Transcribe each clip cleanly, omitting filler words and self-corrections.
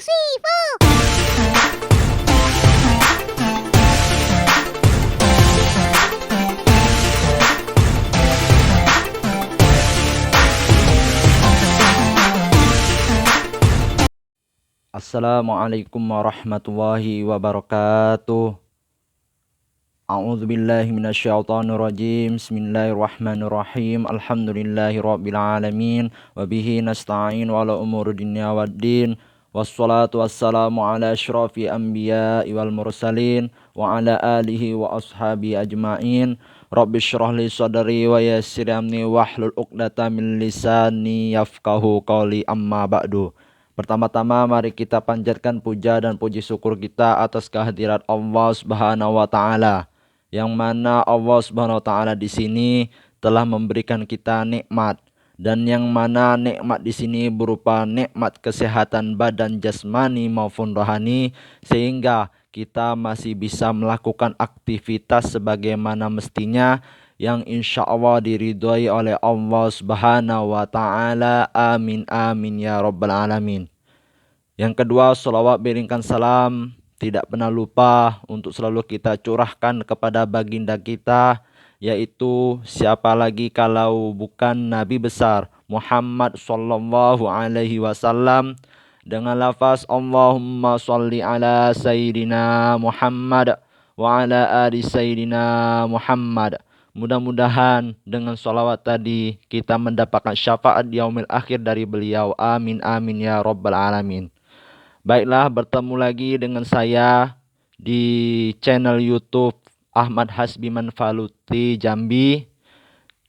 suivant. Assalamualaikum warahmatullahi wabarakatuh. A'udzu billahi minasyaitonir rajim. Bismillahirrahmanirrahim. Alhamdulillahirabbil alamin wa bihi nasta'in wa ala umuri dunya waddin. Wassalatu wassalamu ala asyrafil anbiya'i wal mursalin wa ala alihi wa ashabi ajmain. Rabbi shrah li sadri wa yassir amri wahlul 'uqdatam min lisani yafqahu qawli, amma ba'du. Pertama-tama mari kita panjatkan puja dan puji syukur kita atas kehadirat Allah Subhanahu wa taala, yang mana Allah Subhanahu wa taala di sini telah memberikan kita nikmat, dan yang mana nikmat di sini berupa nikmat kesehatan badan jasmani maupun rohani, sehingga kita masih bisa melakukan aktivitas sebagaimana mestinya, yang insya Allah diridhoi oleh Allah Subhanahu wa taala. Amin amin ya rabbal alamin. Yang kedua, sholawat beriringkan salam tidak pernah lupa untuk selalu kita curahkan kepada baginda kita, yaitu siapa lagi kalau bukan Nabi besar Muhammad sallallahu alaihi wasallam, dengan lafaz Allahumma sholli ala sayyidina Muhammad wa ala ali sayyidina Muhammad. Mudah-mudahan dengan sholawat tadi kita mendapatkan syafaat di yaumil akhir dari beliau. Amin amin ya rabbal alamin. Baiklah, bertemu lagi dengan saya di channel YouTube Ahmad Hasbi Manfaluti Jambi.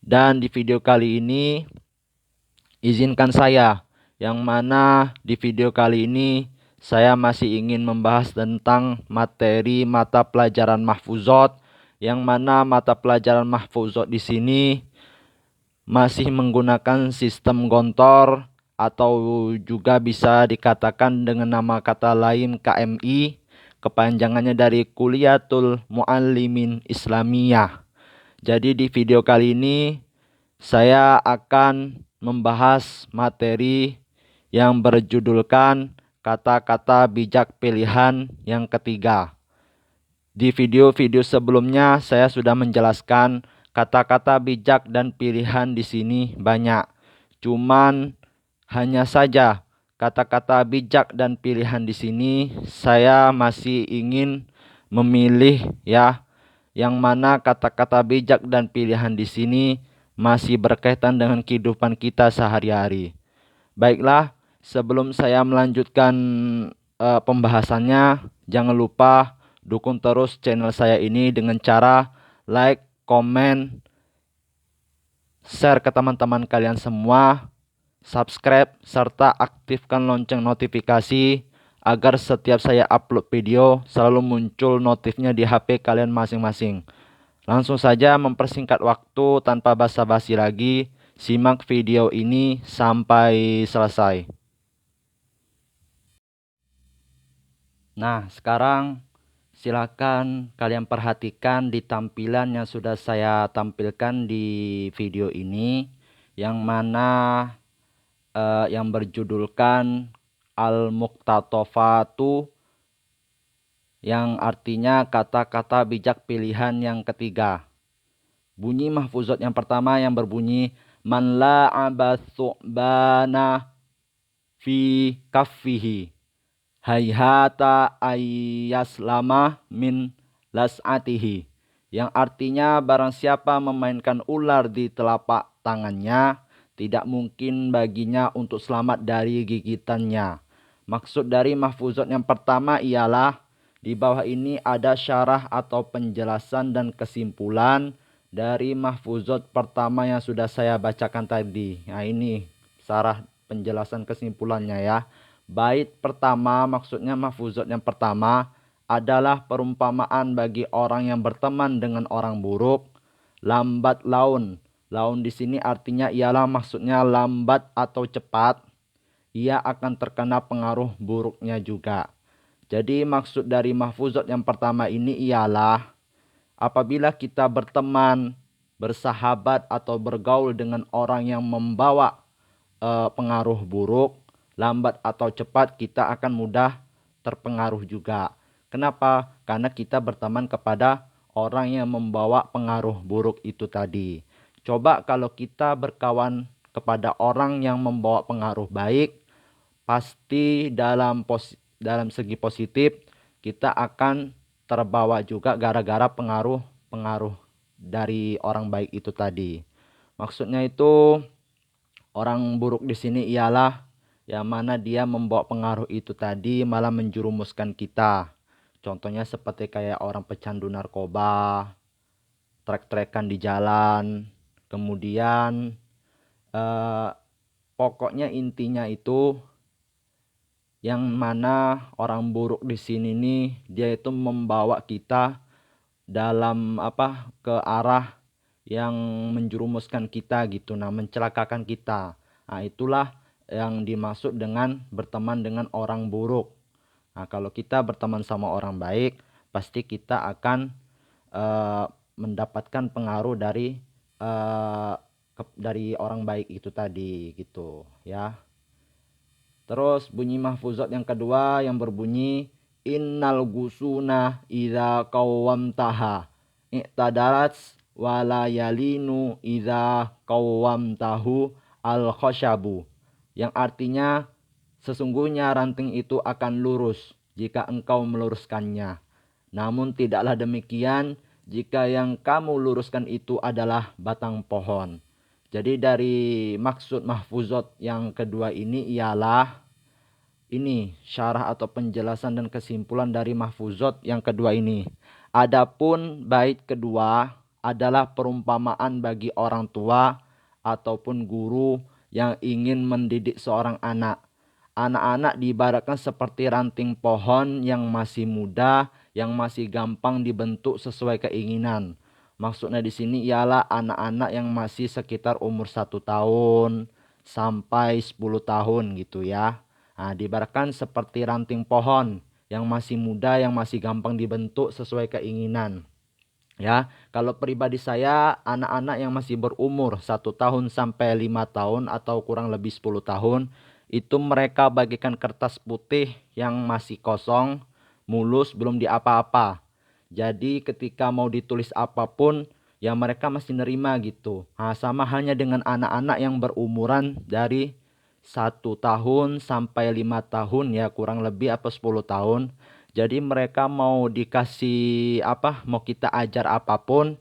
Dan di video kali ini izinkan saya, yang mana di video kali ini saya masih ingin membahas tentang materi mata pelajaran mahfuzot, yang mana mata pelajaran mahfuzot di sini masih menggunakan sistem gontor, atau juga bisa dikatakan dengan nama kata lain KMI, kepanjangannya dari Kuliatul Muallimin Islamiyah. Jadi di video kali ini saya akan membahas materi yang berjudulkan kata-kata bijak pilihan yang ketiga. Di video-video sebelumnya saya sudah menjelaskan kata-kata bijak dan pilihan di sini banyak. Cuman hanya saja kata-kata bijak dan pilihan di sini saya masih ingin memilih, ya, yang mana kata-kata bijak dan pilihan di sini masih berkaitan dengan kehidupan kita sehari-hari. Baiklah, sebelum saya melanjutkan pembahasannya, jangan lupa dukung terus channel saya ini dengan cara like, komen, share ke teman-teman kalian semua, subscribe, serta aktifkan lonceng notifikasi agar setiap saya upload video selalu muncul notifnya di HP kalian masing-masing. Langsung saja mempersingkat waktu tanpa basa-basi lagi, simak video ini sampai selesai. Nah, sekarang silakan kalian perhatikan di tampilan yang sudah saya tampilkan di video ini, yang mana yang berjudulkan Al-Muqtatofatu, yang artinya kata-kata bijak pilihan yang ketiga. Bunyi mahfuzat yang pertama yang berbunyi man la'aba thu'bana fi kaffihi hayhata ayyaslama min las'atihi, yang artinya barang siapa memainkan ular di telapak tangannya, tidak mungkin baginya untuk selamat dari gigitannya. Maksud dari mahfuzat yang pertama ialah di bawah ini ada syarah atau penjelasan dan kesimpulan dari mahfuzat pertama yang sudah saya bacakan tadi. Nah, ini syarah penjelasan kesimpulannya, ya. Bait pertama, maksudnya mahfuzat yang pertama adalah perumpamaan bagi orang yang berteman dengan orang buruk. Lambat laun. Laun di sini artinya ialah maksudnya lambat atau cepat. Ia akan terkena pengaruh buruknya juga. Jadi maksud dari mahfuzat yang pertama ini ialah apabila kita berteman, bersahabat atau bergaul dengan orang yang membawa pengaruh buruk, lambat atau cepat kita akan mudah terpengaruh juga. Kenapa? Karena kita berteman kepada orang yang membawa pengaruh buruk itu tadi. Coba kalau kita berkawan kepada orang yang membawa pengaruh baik, pasti dalam segi positif kita akan terbawa juga gara-gara pengaruh-pengaruh dari orang baik itu tadi. Maksudnya itu orang buruk di sini ialah yang mana dia membawa pengaruh itu tadi malah menjerumuskan kita. Contohnya seperti kayak orang pecandu narkoba, trek-trekan di jalan, kemudian eh, pokoknya intinya itu yang mana orang buruk di sini nih dia itu membawa kita dalam ke arah yang menjerumuskan kita gitu, nah mencelakakan kita. Nah itulah yang dimaksud dengan berteman dengan orang buruk. Nah kalau kita berteman sama orang baik pasti kita akan eh, mendapatkan pengaruh dari orang baik itu tadi gitu ya. Terus bunyi mahfuzat yang kedua yang berbunyi innal gusuna idza qawwamtaha i'tadarat wala yalinu idza qawwamtahu al khashabu, yang artinya sesungguhnya ranting itu akan lurus jika engkau meluruskannya, namun tidaklah demikian jika yang kamu luruskan itu adalah batang pohon. Jadi dari maksud mahfuzat yang kedua ini ialah ini syarah atau penjelasan dan kesimpulan dari mahfuzat yang kedua ini. Adapun bait kedua adalah perumpamaan bagi orang tua ataupun guru yang ingin mendidik seorang anak. Anak-anak diibaratkan seperti ranting pohon yang masih muda, yang masih gampang dibentuk sesuai keinginan. Maksudnya di sini ialah anak-anak yang masih sekitar umur 1 tahun sampai 10 tahun gitu ya. Nah, diibaratkan seperti ranting pohon yang masih muda, yang masih gampang dibentuk sesuai keinginan. Ya, kalau pribadi saya, anak-anak yang masih berumur 1 tahun sampai 5 tahun atau kurang lebih 10 tahun, itu mereka bagikan kertas putih yang masih kosong, mulus, belum diapa-apa. Jadi ketika mau ditulis apapun, ya mereka masih nerima gitu. Nah, sama hanya dengan anak-anak yang berumuran dari 1 tahun sampai 5 tahun ya kurang lebih 10 tahun. Jadi mereka mau dikasih mau kita ajar apapun,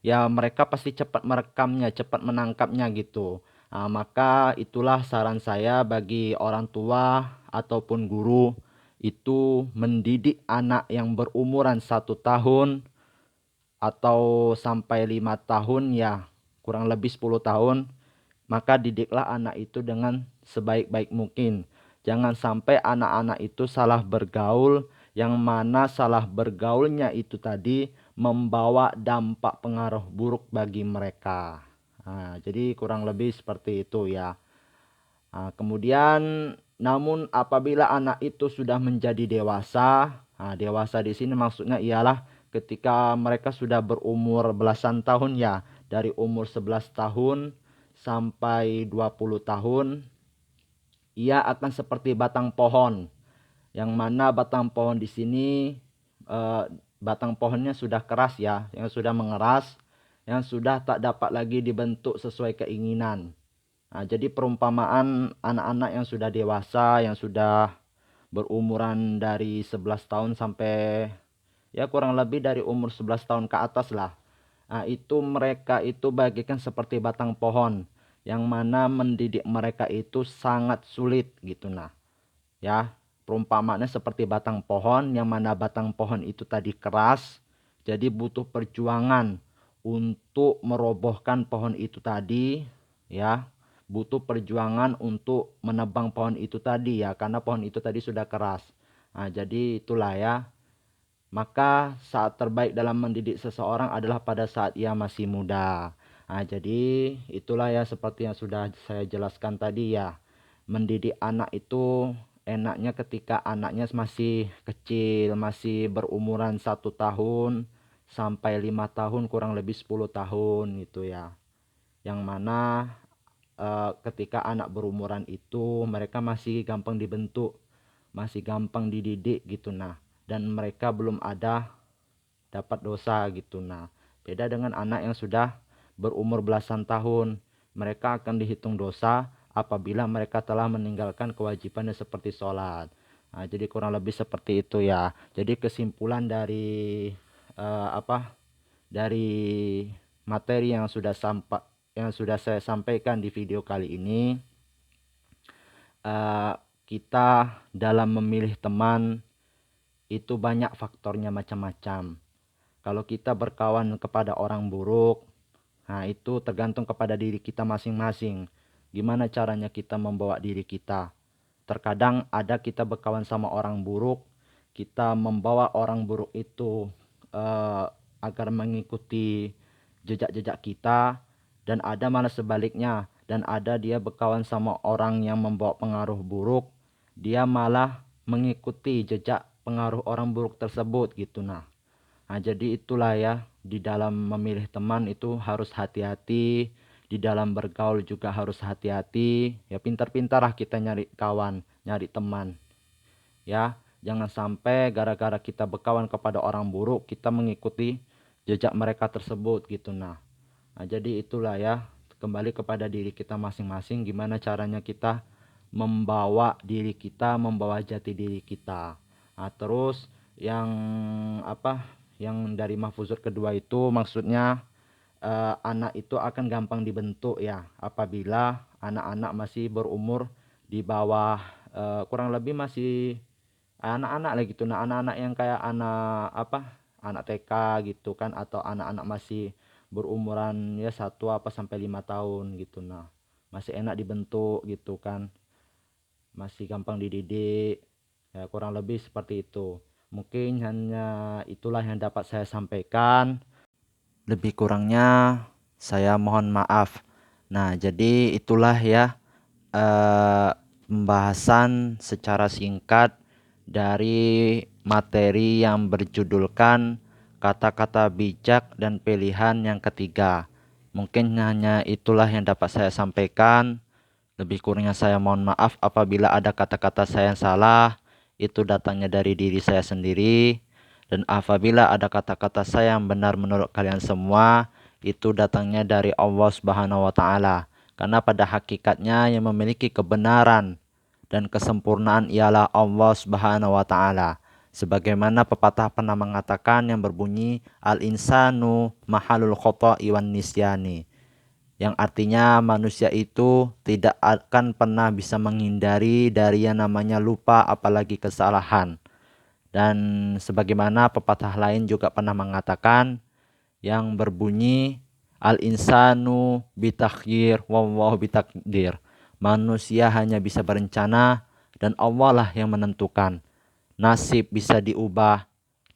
ya mereka pasti cepat merekamnya, cepat menangkapnya gitu. Nah, maka itulah saran saya bagi orang tua ataupun guru itu mendidik anak yang berumuran 1 tahun atau sampai 5 tahun ya kurang lebih 10 tahun, maka didiklah anak itu dengan sebaik-baik mungkin. Jangan sampai anak-anak itu salah bergaul, yang mana salah bergaulnya itu tadi membawa dampak pengaruh buruk bagi mereka. Nah, jadi kurang lebih seperti itu ya. Nah, kemudian namun apabila anak itu sudah menjadi dewasa, nah dewasa di sini maksudnya ialah ketika mereka sudah berumur belasan tahun ya, dari umur 11 tahun sampai 20 tahun, ia akan seperti batang pohon. Yang mana batang pohon di sini eh, batang pohonnya sudah keras ya, yang sudah mengeras, yang sudah tak dapat lagi dibentuk sesuai keinginan. Nah, jadi perumpamaan anak-anak yang sudah dewasa, yang sudah berumuran dari 11 tahun sampai ya kurang lebih dari umur 11 tahun ke atas lah. Nah, itu mereka itu bagikan seperti batang pohon yang mana mendidik mereka itu sangat sulit gitu nah. Ya, perumpamaannya seperti batang pohon yang mana batang pohon itu tadi keras, jadi butuh perjuangan untuk merobohkan pohon itu tadi ya. Butuh perjuangan untuk menebang pohon itu tadi ya karena pohon itu tadi sudah keras. Nah, jadi itulah ya. Maka saat terbaik dalam mendidik seseorang adalah pada saat ia masih muda. Nah, jadi itulah ya seperti yang sudah saya jelaskan tadi ya. Mendidik anak itu enaknya ketika anaknya masih kecil, masih berumuran 1 tahun sampai 5 tahun kurang lebih 10 tahun gitu ya. Yang mana ketika anak berumuran itu mereka masih gampang dibentuk, masih gampang dididik gitu. Nah, dan mereka belum ada dapat dosa gitu. Nah, beda dengan anak yang sudah berumur belasan tahun, mereka akan dihitung dosa apabila mereka telah meninggalkan kewajibannya seperti sholat. Nah, jadi kurang lebih seperti itu ya. Jadi kesimpulan dari dari materi yang sudah saya sampaikan di video kali ini, kita dalam memilih teman itu banyak faktornya, macam-macam. Kalau kita berkawan kepada orang buruk, nah itu tergantung kepada diri kita masing-masing. Gimana caranya kita membawa diri kita. Terkadang ada kita berkawan sama orang buruk, kita membawa orang buruk itu agar mengikuti jejak-jejak kita, dan ada malah sebaliknya, dan ada dia berkawan sama orang yang membawa pengaruh buruk, dia malah mengikuti jejak pengaruh orang buruk tersebut gitu. Nah, jadi itulah ya, di dalam memilih teman itu harus hati-hati, di dalam bergaul juga harus hati-hati. Ya pintar-pintarlah kita nyari kawan, nyari teman. Ya, jangan sampai gara-gara kita berkawan kepada orang buruk, kita mengikuti jejak mereka tersebut gitu. Nah, jadi itulah ya, kembali kepada diri kita masing-masing, gimana caranya kita membawa diri kita, membawa jati diri kita. Nah, terus yang yang dari mahfuzat kedua itu maksudnya anak itu akan gampang dibentuk ya apabila anak-anak masih berumur di bawah kurang lebih masih anak-anak lah gitu. Nah, anak-anak yang kayak anak TK gitu kan, atau anak-anak masih berumuran ya 1 sampai 5 tahun gitu. Nah, masih enak dibentuk gitu kan, masih gampang dididik ya, kurang lebih seperti itu. Mungkin hanya itulah yang dapat saya sampaikan, lebih kurangnya saya mohon maaf. Nah, jadi itulah ya pembahasan secara singkat dari materi yang berjudulkan kata-kata bijak dan pilihan yang ketiga. Mungkin hanya itulah yang dapat saya sampaikan. Lebih kurangnya saya mohon maaf apabila ada kata-kata saya yang salah, itu datangnya dari diri saya sendiri. Dan apabila ada kata-kata saya yang benar menurut kalian semua, itu datangnya dari Allah Subhanahu wa taala. Karena pada hakikatnya yang memiliki kebenaran dan kesempurnaan ialah Allah Subhanahu wa taala. Sebagaimana pepatah pernah mengatakan yang berbunyi al-insanu mahalul khoto'i wan nisyani, yang artinya manusia itu tidak akan pernah bisa menghindari dari yang namanya lupa apalagi kesalahan. Dan sebagaimana pepatah lain juga pernah mengatakan yang berbunyi al-insanu bitakdir wallahu bitakdir. Manusia hanya bisa berencana dan Allah lah yang menentukan. Nasib bisa diubah,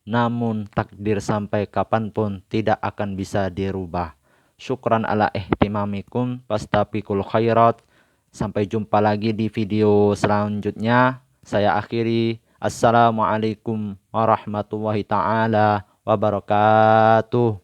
namun takdir sampai kapanpun tidak akan bisa dirubah. Syukran ala ihtimamikum, fastabiqul khairat. Sampai jumpa lagi di video selanjutnya. Saya akhiri. Assalamualaikum warahmatullahi taala wabarakatuh.